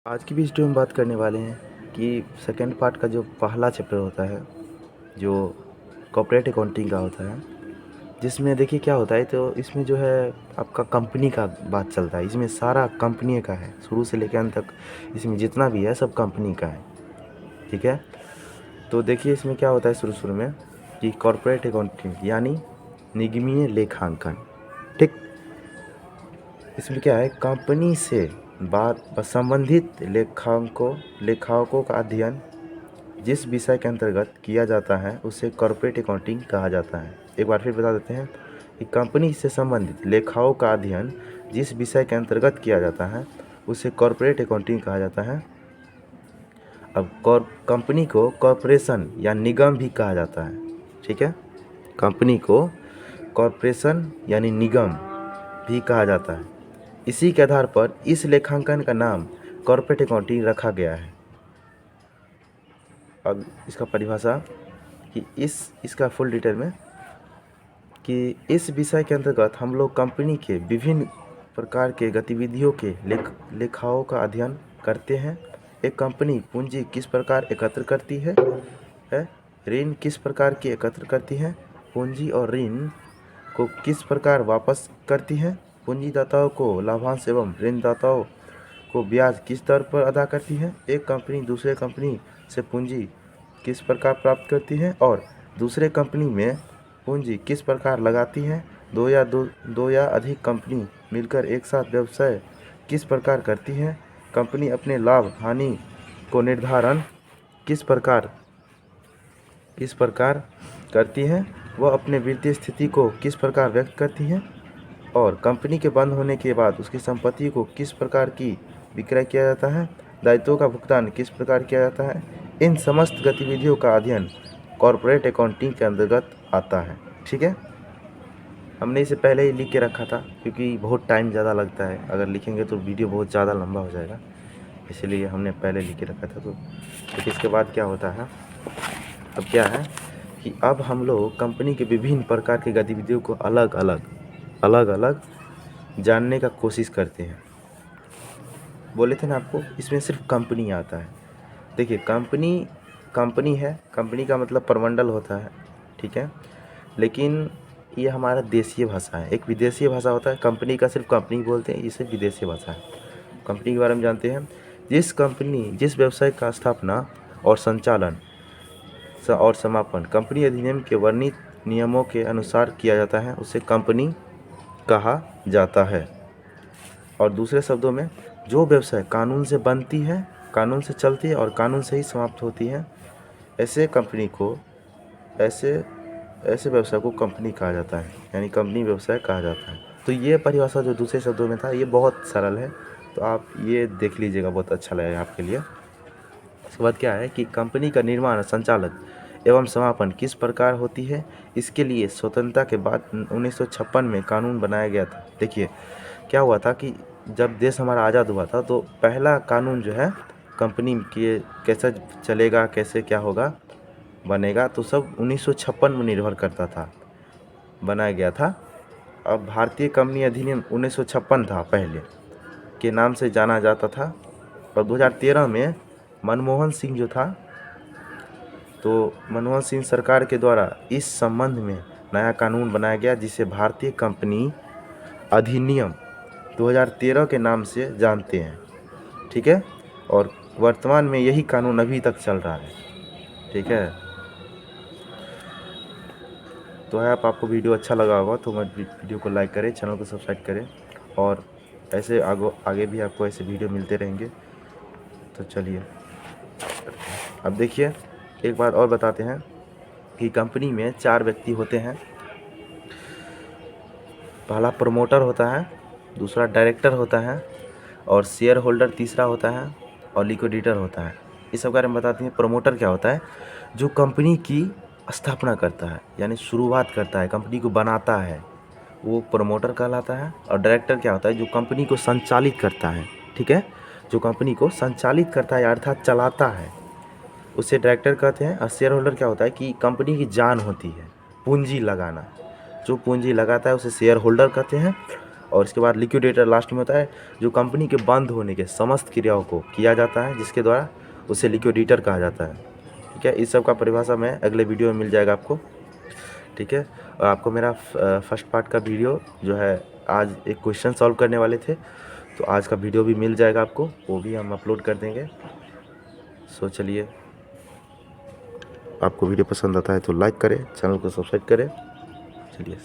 आज की भी वीडियो में बात करने वाले हैं कि सेकंड पार्ट का जो पहला चैप्टर होता है जो कॉर्पोरेट अकाउंटिंग का होता है, जिसमें देखिए क्या होता है। तो इसमें जो है आपका कंपनी का बात चलता है। इसमें सारा कंपनी का है, शुरू से लेकर अंत तक इसमें जितना भी है सब कंपनी का है। ठीक है, तो देखिए इसमें क्या होता है शुरू शुरू में कि कॉर्पोरेट अकाउंटिंग यानी निगमीय लेखांकन। ठीक, इसमें क्या है, कंपनी से बात संबंधित लेखाओं का अध्ययन जिस विषय के अंतर्गत किया जाता है उसे कॉर्पोरेट अकाउंटिंग कहा जाता है। एक बार फिर बता देते हैं कि कंपनी से संबंधित लेखाओं का अध्ययन जिस विषय के अंतर्गत किया जाता है उसे कॉर्पोरेट अकाउंटिंग कहा जाता है। अब कंपनी को कॉर्पोरेशन या निगम भी कहा जाता है। ठीक है, कंपनी को कॉर्पोरेशन यानी निगम भी कहा जाता है। इसी के आधार पर इस लेखांकन का नाम कॉर्पोरेट अकाउंटिंग रखा गया है। अब इसका परिभाषा कि इसका फुल डिटेल में कि इस विषय के अंतर्गत हम लोग कंपनी के विभिन्न प्रकार के गतिविधियों के लेखाओं का अध्ययन करते हैं। एक कंपनी पूंजी किस प्रकार एकत्र करती है, ऋण किस प्रकार की एकत्र करती है, पूंजी और ऋण को किस प्रकार वापस करती है, पूंजीदाताओं को लाभांश एवं ऋणदाताओं को ब्याज किस दर पर अदा करती है, एक कंपनी दूसरे कंपनी से पूंजी किस प्रकार प्राप्त करती है और दूसरे कंपनी में पूंजी किस प्रकार लगाती है, दो या अधिक कंपनी मिलकर एक साथ व्यवसाय किस प्रकार करती है, कंपनी अपने लाभ हानि को निर्धारण किस प्रकार करती है, वह अपने वित्तीय स्थिति को किस प्रकार व्यक्त करती है और कंपनी के बंद होने के बाद उसकी संपत्ति को किस प्रकार की विक्रय किया जाता है, दायित्वों का भुगतान किस प्रकार किया जाता है। इन समस्त गतिविधियों का अध्ययन कॉर्पोरेट अकाउंटिंग के अंतर्गत आता है। ठीक है, हमने इसे पहले ही लिख के रखा था क्योंकि बहुत टाइम ज़्यादा लगता है, अगर लिखेंगे तो वीडियो बहुत ज़्यादा लंबा हो जाएगा, इसलिए हमने पहले लिख के रखा था। तो इसके बाद क्या होता है, अब क्या है कि अब हम लोग कंपनी के विभिन्न प्रकार की गतिविधियों को अलग अलग जानने का कोशिश करते हैं। बोले थे ना आपको इसमें सिर्फ कंपनी आता है। देखिए कंपनी है, कंपनी का मतलब प्रमंडल होता है। ठीक है, लेकिन ये हमारा देशीय भाषा है। एक विदेशीय भाषा होता है, कंपनी का सिर्फ कंपनी बोलते हैं, इसे विदेशीय भाषा है। कंपनी के बारे में जानते हैं, जिस व्यवसाय का स्थापना और संचालन और समापन कंपनी अधिनियम के वर्णित नियमों के अनुसार किया जाता है उसे कंपनी कहा जाता है। और दूसरे शब्दों में जो व्यवसाय कानून से बनती है, कानून से चलती है और कानून से ही समाप्त होती है, ऐसे व्यवसाय को कंपनी कहा जाता है, यानी कंपनी व्यवसाय कहा जाता है। तो ये परिभाषा जो दूसरे शब्दों में था ये बहुत सरल है, तो आप ये देख लीजिएगा, बहुत अच्छा लगेगा आपके लिए। इसके बाद क्या है कि कंपनी का निर्माण, संचालन एवं समापन किस प्रकार होती है, इसके लिए स्वतंत्रता के बाद 1956 में कानून बनाया गया था। देखिए क्या हुआ था कि जब देश हमारा आज़ाद हुआ था तो पहला कानून जो है कंपनी के कैसे चलेगा, कैसे क्या होगा बनेगा, तो सब 1956 में निर्भर करता था, बनाया गया था। अब भारतीय कंपनी अधिनियम 1956 था पहले के नाम से जाना जाता था। और 2013 में मनमोहन सिंह जो था, तो मनमोहन सिंह सरकार के द्वारा इस संबंध में नया कानून बनाया गया जिसे भारतीय कंपनी अधिनियम 2013 के नाम से जानते हैं। ठीक है, और वर्तमान में यही कानून अभी तक चल रहा है। ठीक है, तो है आपको वीडियो अच्छा लगा होगा तो वीडियो को लाइक करें, चैनल को सब्सक्राइब करें और ऐसे आगे भी आपको ऐसे वीडियो मिलते रहेंगे। तो चलिए अब देखिए एक बात और बताते हैं कि कंपनी में 4 व्यक्ति होते हैं। पहला प्रमोटर होता है, दूसरा डायरेक्टर होता है और शेयर होल्डर तीसरा होता है और लिक्विडेटर होता है। इस सब बारे में बताते हैं। प्रमोटर क्या होता है, जो कंपनी की स्थापना करता है, यानी शुरुआत करता है, कंपनी को बनाता है, वो प्रमोटर कहलाता है। और डायरेक्टर क्या होता है, जो कंपनी को संचालित करता है। ठीक है, जो कंपनी को संचालित करता है अर्थात चलाता है, उसे डायरेक्टर कहते हैं। और शेयर होल्डर क्या होता है कि कंपनी की जान होती है, पूंजी लगाना, जो पूंजी लगाता है उसे शेयर होल्डर कहते हैं। और इसके बाद लिक्विडेटर लास्ट में होता है, जो कंपनी के बंद होने के समस्त क्रियाओं को किया जाता है, जिसके द्वारा उसे लिक्विडेटर कहा जाता है। ठीक है, इस सब का परिभाषा मैं अगले वीडियो में मिल जाएगा आपको। ठीक है, और आपको मेरा फर्स्ट पार्ट का वीडियो जो है, आज एक क्वेश्चन सॉल्व करने वाले थे, तो आज का वीडियो भी मिल जाएगा आपको, वो भी हम अपलोड कर देंगे। सो चलिए, आपको वीडियो पसंद आता है तो लाइक करें, चैनल को सब्सक्राइब करें। चलिए।